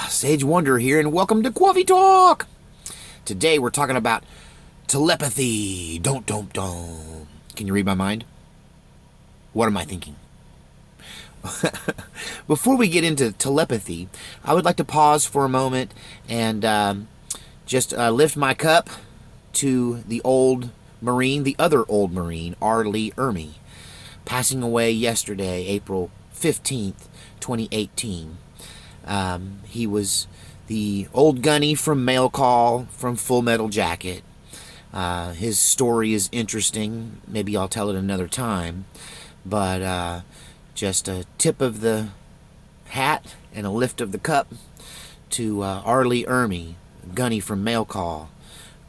Sage Wonder here, and welcome to Coffee Talk. Today we're talking about telepathy. Don't. Can you read my mind? What am I thinking? Before we get into telepathy, I would like to pause for a moment and just lift my cup to the old Marine, the other old Marine, R. Lee Ermey, passing away yesterday, April 15th, 2018. He was the old gunny from Mail Call, from Full Metal Jacket. His story is interesting. Maybe I'll tell it another time. But just a tip of the hat and a lift of the cup to R. Lee Ermey, gunny from Mail Call.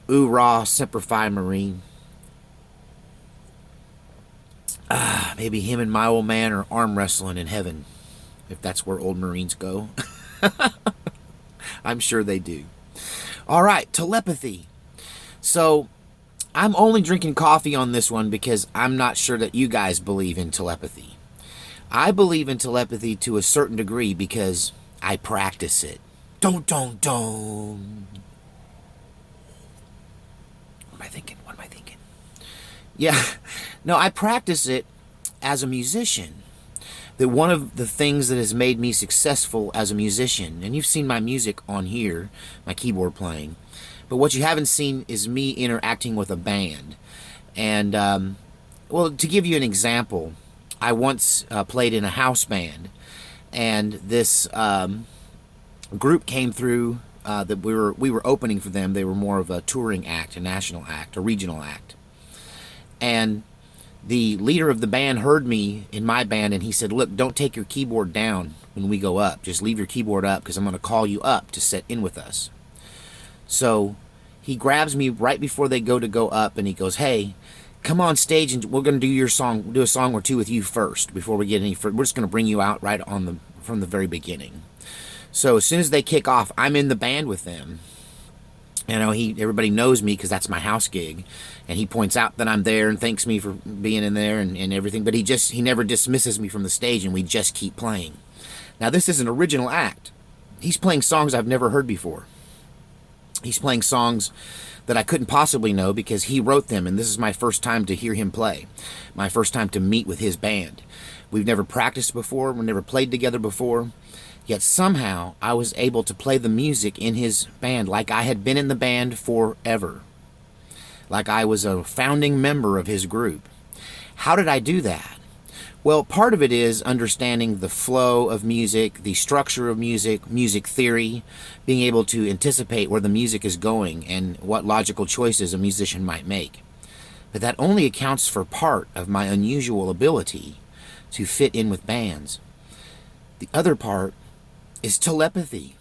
Oorah, Semper Fi, Marine. Maybe him and my old man are arm wrestling in heaven, if that's where old Marines go. I'm sure they do. All right, telepathy. So I'm only drinking coffee on this one because I'm not sure that you guys believe in telepathy. I believe in telepathy to a certain degree because I practice it. Don't. What am I thinking? Yeah, no, I practice it as a musician. That one of the things that has made me successful as a musician, and you've seen my music on here, my keyboard playing, but what you haven't seen is me interacting with a band. And, well, to give you an example, I once played in a house band, and this group came through that we were opening for them. They were more of a touring act, a national act, a regional act. And the leader of the band heard me in my band, and he said, look, don't take your keyboard down when we go up. Just leave your keyboard up because I'm going to call you up to sit in with us. So he grabs me right before they go up, and he goes, hey, come on stage, and we're going to do a song or two with you first before we get any further. We're just going to bring you out right from the very beginning. So as soon as they kick off, I'm in the band with them. You know, everybody knows me because that's my house gig, and he points out that I'm there and thanks me for being in there and everything, but he never dismisses me from the stage, and we just keep playing. Now, this is an original act. He's playing songs I've never heard before. He's playing songs that I couldn't possibly know because he wrote them, and this is my first time to hear him play, my first time to meet with his band. We've never practiced before, we've never played together before. Yet somehow I was able to play the music in his band like I had been in the band forever. Like I was a founding member of his group. How did I do that? Well, part of it is understanding the flow of music, the structure of music, music theory, being able to anticipate where the music is going and what logical choices a musician might make. But that only accounts for part of my unusual ability to fit in with bands. The other part is telepathy.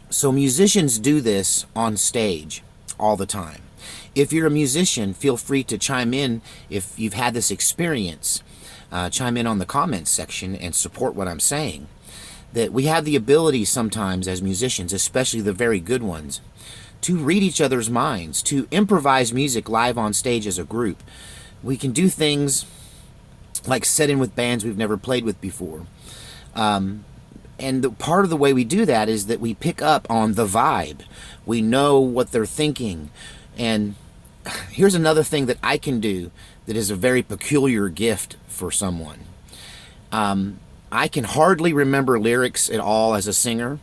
So musicians do this on stage all the time. If you're a musician, feel free to chime in if you've had this experience. Chime in on the comments section and support what I'm saying. That we have the ability sometimes as musicians, especially the very good ones, to read each other's minds, to improvise music live on stage as a group. We can do things like set in with bands we've never played with before. And part of the way we do that is that we pick up on the vibe. We know what they're thinking. And here's another thing that I can do that is a very peculiar gift for someone. I can hardly remember lyrics at all as a singer.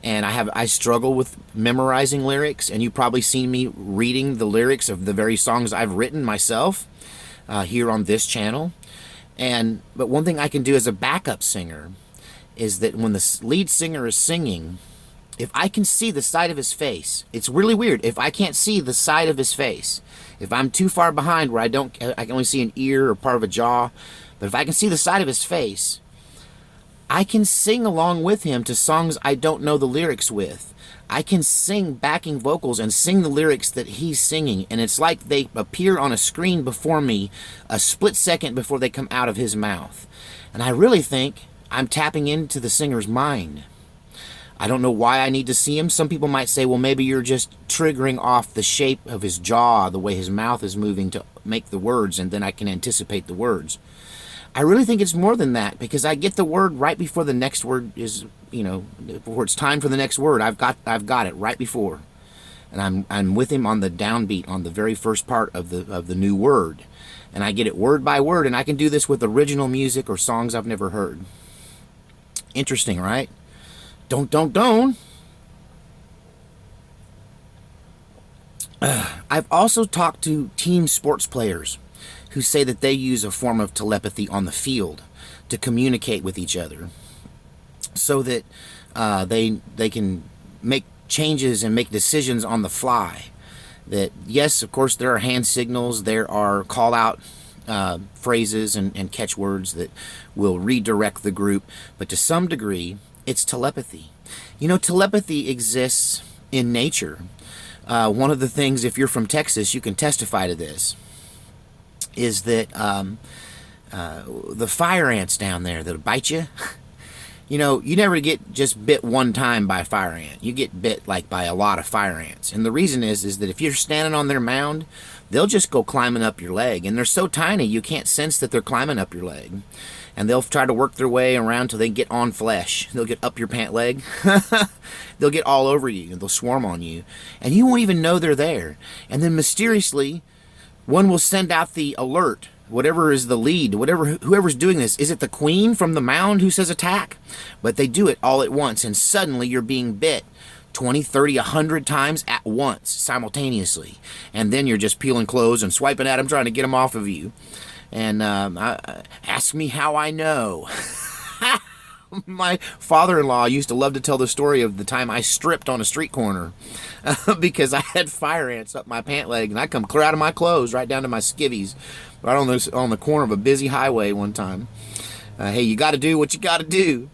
And I struggle with memorizing lyrics. And you've probably seen me reading the lyrics of the very songs I've written myself here on this channel. But one thing I can do as a backup singer is that when the lead singer is singing, if I can see the side of his face, it's really weird. If I can't see the side of his face, if I'm too far behind where I can only see an ear or part of a jaw, but if I can see the side of his face, I can sing along with him to songs I don't know the lyrics with. I can sing backing vocals and sing the lyrics that he's singing, and it's like they appear on a screen before me a split second before they come out of his mouth. And I really think I'm tapping into the singer's mind. I don't know why I need to see him. Some people might say, well, maybe you're just triggering off the shape of his jaw, the way his mouth is moving to make the words, and then I can anticipate the words. I really think it's more than that, because I get the word right before the next word is, before it's time for the next word. I've got it right before, and I'm with him on the downbeat on the very first part of the new word, and I get it word by word, and I can do this with original music or songs I've never heard. Interesting, right? Don't. I've also talked to team sports players who say that they use a form of telepathy on the field to communicate with each other, so that they can make changes and make decisions on the fly. That, yes, of course, there are hand signals, there are call out phrases and catchwords that will redirect the group, but to some degree, it's telepathy. Telepathy exists in nature. One of the things, if you're from Texas, you can testify to this, is that the fire ants down there that'll bite you, you never get just bit one time by a fire ant. You get bit like by a lot of fire ants. And the reason is that if you're standing on their mound, they'll just go climbing up your leg. And they're so tiny, you can't sense that they're climbing up your leg. And they'll try to work their way around till they get on flesh. They'll get up your pant leg. They'll get all over you, and they'll swarm on you. And you won't even know they're there. And then mysteriously, one will send out the alert, whatever is the lead, whoever's doing this. Is it the queen from the mound who says attack? But they do it all at once, and suddenly you're being bit 20, 30, 100 times at once, simultaneously. And then you're just peeling clothes and swiping at them, trying to get them off of you. And ask me how I know. My father-in-law used to love to tell the story of the time I stripped on a street corner because I had fire ants up my pant leg, and I come clear out of my clothes right down to my skivvies right on the corner of a busy highway one time. Hey, you got to do what you got to do.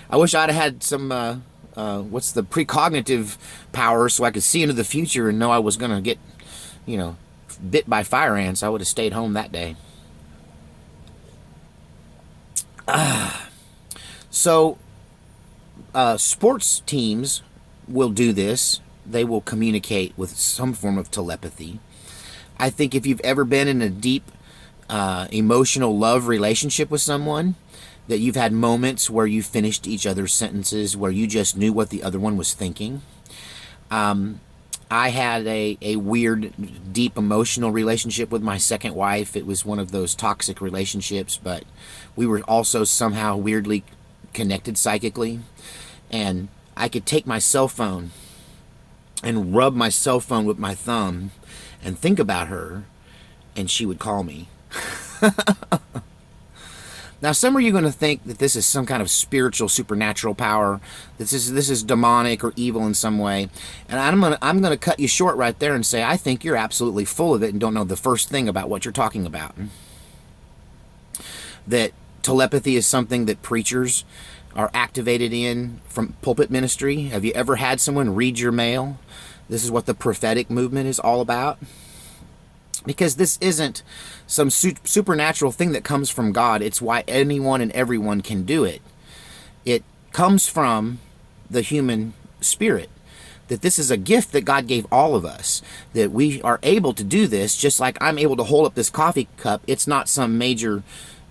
I wish I'd have had some what's the precognitive power, so I could see into the future and know I was going to get bit by fire ants. I would have stayed home that day. So sports teams will do this. They will communicate with some form of telepathy. I think if you've ever been in a deep emotional love relationship with someone, that you've had moments where you finished each other's sentences, where you just knew what the other one was thinking. I had a weird, deep emotional relationship with my second wife. It was one of those toxic relationships, but we were also somehow weirdly connected psychically. And I could take my cell phone and rub my cell phone with my thumb and think about her, and she would call me. Now, some of you are going to think that this is some kind of spiritual, supernatural power. This is demonic or evil in some way. And I'm going to cut you short right there and say I think you're absolutely full of it and don't know the first thing about what you're talking about. That telepathy is something that preachers are activated in from pulpit ministry. Have you ever had someone read your mail? This is what the prophetic movement is all about. Because this isn't some supernatural thing that comes from God. It's why anyone and everyone can do it. It comes from the human spirit. That this is a gift that God gave all of us. That we are able to do this, just like I'm able to hold up this coffee cup. It's not some major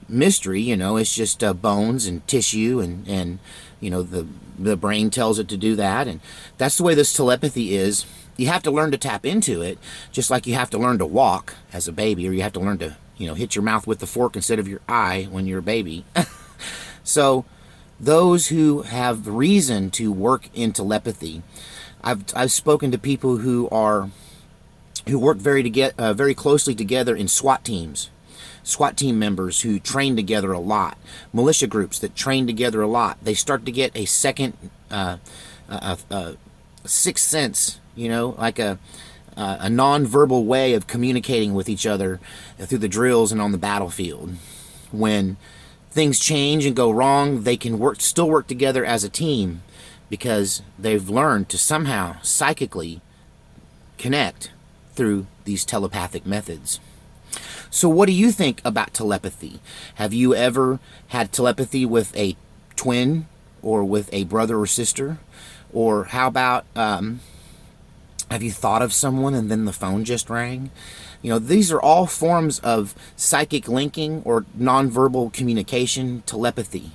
mystery, it's just bones and tissue and the brain tells it to do that. And that's the way this telepathy is. You have to learn to tap into it, just like you have to learn to walk as a baby, or you have to learn to, hit your mouth with the fork instead of your eye when you're a baby. So those who have reason to work in telepathy, I've spoken to people who work very closely together in SWAT teams. SWAT team members who train together a lot, militia groups that train together a lot. They start to get a second sixth sense, like a non-verbal way of communicating with each other through the drills and on the battlefield. When things change and go wrong, they can still work together as a team because they've learned to somehow psychically connect through these telepathic methods. So what do you think about telepathy? Have you ever had telepathy with a twin or with a brother or sister? Or how about, have you thought of someone and then the phone just rang? You know, these are all forms of psychic linking or nonverbal communication, telepathy.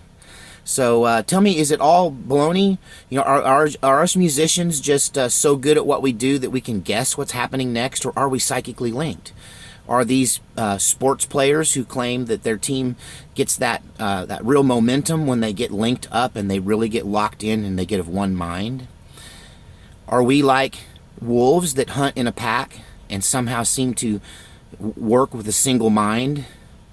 So tell me, is it all baloney? You know, are us musicians just so good at what we do that we can guess what's happening next, or are we psychically linked? Are these sports players who claim that their team gets that real momentum when they get linked up and they really get locked in and they get of one mind? Are we like wolves that hunt in a pack and somehow seem to work with a single mind,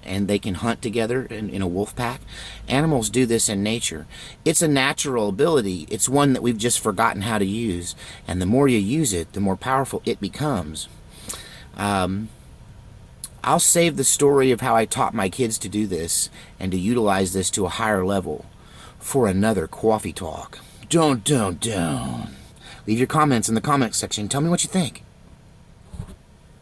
and they can hunt together in a wolf pack? Animals do this in nature. It's a natural ability. It's one that we've just forgotten how to use. And the more you use it, the more powerful it becomes. I'll save the story of how I taught my kids to do this and to utilize this to a higher level for another coffee talk. Don't. Leave your comments in the comments section. Tell me what you think.